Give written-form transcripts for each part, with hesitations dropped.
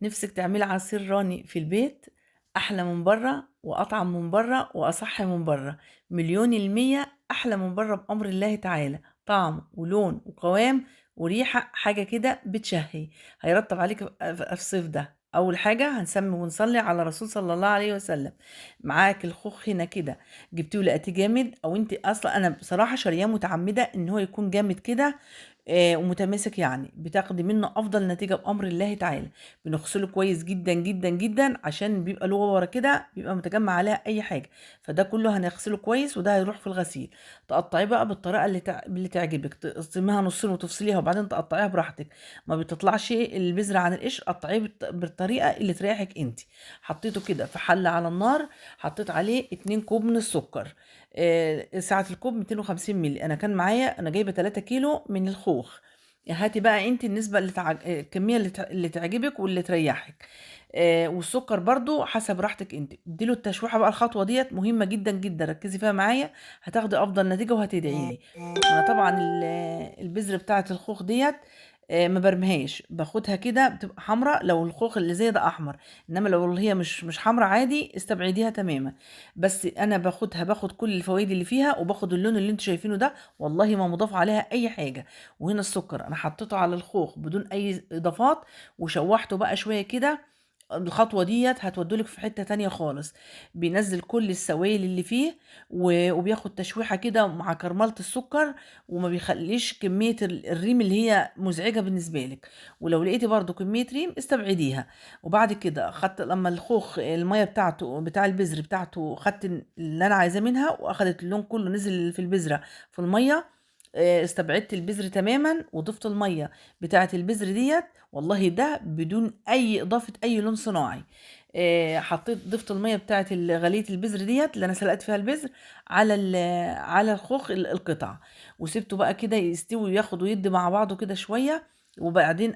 نفسِك تعملي عصير راني في البيت أحلى من برّه، وأطعم من برّه، وأصح من برّه، مليون المِيّة أحلى من برّه بأمر الله تعالى، طعم ولون وقوام وريحة حاجة كده بتشهي، هيرطّب عليكِ الصيف ده. أول حاجة هنسمّي ونصلّي على الرسول صلى الله عليه وسلم، معاكِ الخوخ هنا كده جبتيه ولقيتيه جامد أو أنتِ أصلًا أنا بصراحة شارياه متعمدة إن هو يكون جامد كده ومتماسك يعني، بتاخدي منه أفضل نتيجة بأمر الله تعالى. بنغسله كويس جدًا، جدًا، جدًا عشان بيبقى له وَبَرة كده بيبقى متجمّع عليها أي حاجة، فده كله هنغسله كويس وده هيروح في الغسيل. تقطّعيه بقى بالطريقة اللي تعجبِك، تقسميها نُصّين وتفصليها وبعدين تقطّعيها براحتك، ما بتطلعش البذرة عن القشر قطّعيه بالطريقة اللي تريحِك أنتِ. حطيته كده في حلة على النار، حطيت عليه 2 كوب من السكر، سعة الكوب 250 مِللي، أنا كان معايا أنا جايبة 3 كيلو من الخوخ. هاتي بقى أنتِ النسبة اللي الكمية اللي تعجبِك واللي تريحِك، والسكر برضه حسب راحتِك أنتِ. ادّي له التشويحة بقى الخطوة ديّة مهمة جدًا، جدًا، ركّزي فيها معايا هتاخدي أفضل نتيجة وهتدعي لي. أنا طبعًا البذرة بتاعة الخوخ ديّة ما بارميهاش، باخدها كده بتبقى حمرا لو الخوخ اللي زي ده أحمر، إنّما لو اللي هي مش حمرا عادي استبعديها تمامًا. بس أنا باخد كل الفوايد اللي فيها وباخد اللون اللي أنتم شايفينه ده، والله ما مُضاف عليها أي حاجة. وهنا السكر أنا حطيته على الخوخ بدون أي إضافات وشوحته بقى شوية كده. الخطوة ديّة هتودّيه لِك في حتّة تانية خالص، بينزّل كل السوائل اللي فيه وبياخد تشويحة كده مع كرملة السكر، وما بيخلّيش كمية الريم اللي هي مزعجة بالنسبة لِك، ولو لقيتِ برضه كمية ريم استبعديها. وبعد كده خدت لمّا الخوخ المَيّة بتاعته بتاع البذر بتاعته خدت اللي أنا عايزاه منها وأخدت اللون كلّه نزل في البذرة في المَيّة، استبعدت البذر تمامًا وضِفت المَيّة بتاعة البذر ديّة، والله ده بدون أي إضافة أي لون صناعي. ضِفت المَيّة بتاعة غلية البذر ديّة اللي أنا سلقت فيها البذر على على الخوخ القطع، وسِبته بقى كده يستوي وياخد ويدّي مع بعضه كده شوية، وبعدين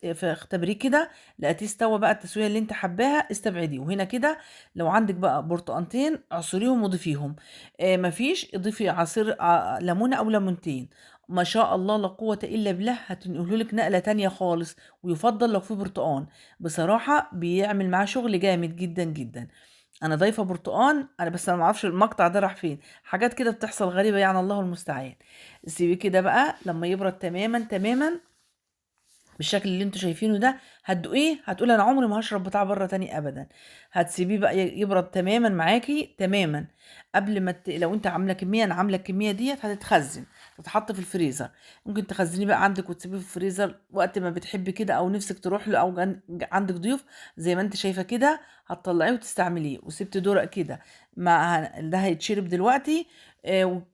اختبريه كده لقيتيه استوى بقى التسوية اللي أنتِ حاباها استبعديه. وهنا كده لو عندِك بقى برتقانتين اعصريهم وضيفيهم، ما فيش اضيفي عصير ليمونة أو ليمونتين. ما شاء الله لا قوة إلا بالله هتنقله لِك نقلة تانية خالص، ويُفضّل لو في برتقان، بصراحة بيعمل معاه شغل جامد جدًا، جدًا. أنا ضايفة برتقان، أنا ما أعرفش المقطع ده راح فين، حاجات كده بتحصل غريبة يعني الله المستعان. سيبيه كده بقى لمّا يبرد تمامًا، تمامًا بالشكل اللي أنتم شايفينه ده، هتدوقيه هتقولي أنا عمري ما هاشرب بتاع برّه تاني أبدًا. هتسيبيه بقى يبرد تمامًا معاكِ تمامًا، قبل ما لو أنتِ عاملة كمية أنا عاملة الكمية ديّة هتتخزّن، تتحط في الفريزر. ممكن تخزّنيه بقى عندِك وتسيبيه في الفريزر وقت ما بتحبي كده أو نِفسِك تروح له أو عندِك ضيوف زي ما أنتِ شايفة كده، هتطلّعيه وتستعمليه. وسِبتِ دُرَق كده ده هيتشرب دلوقتي،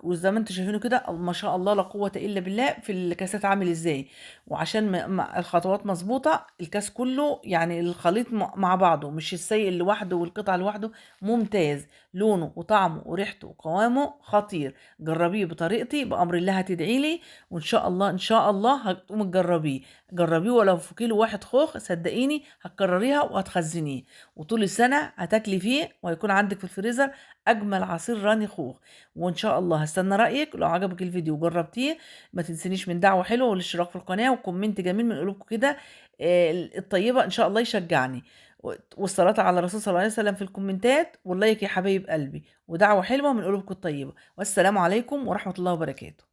وزي ما أنتم شايفينه كده ما شاء الله لا قوة إلا بالله في الكاسات عامل إزاي. وعشان الخطوات مضبوطة، الكاس كله يعني الخليط مع بعضه مش السايل لوحده والقطع لوحده، ممتاز، لونه وطعمه وريحته وقوامه خطير. جربيه بطريقتي بأمر الله هتدعي لي، وإن شاء الله إن شاء الله هتقومي تجربيه. جربيه ولو في كيلو واحد خوخ صدقيني هتكرريها وهتخزنيه، وطول السنة هتاكلي فيه وهيكون عندك في الفريزر أجمل عصير راني خوخ. وإن شاء الله هستنى رأيك لو عجبك الفيديو وجربتيه. ما تنسينيش من دعوة حلوة والاشتراك في القناة وكومنت جميل من قلوبكم كده، الطيبة إن شاء الله يشجعني، والصلاة على الرسول صلى الله عليه وسلم في الكومنتات واللايك يا حبايب قلبي، ودعوة حلوة من قلوبكم الطيبة. والسلام عليكم ورحمة الله وبركاته.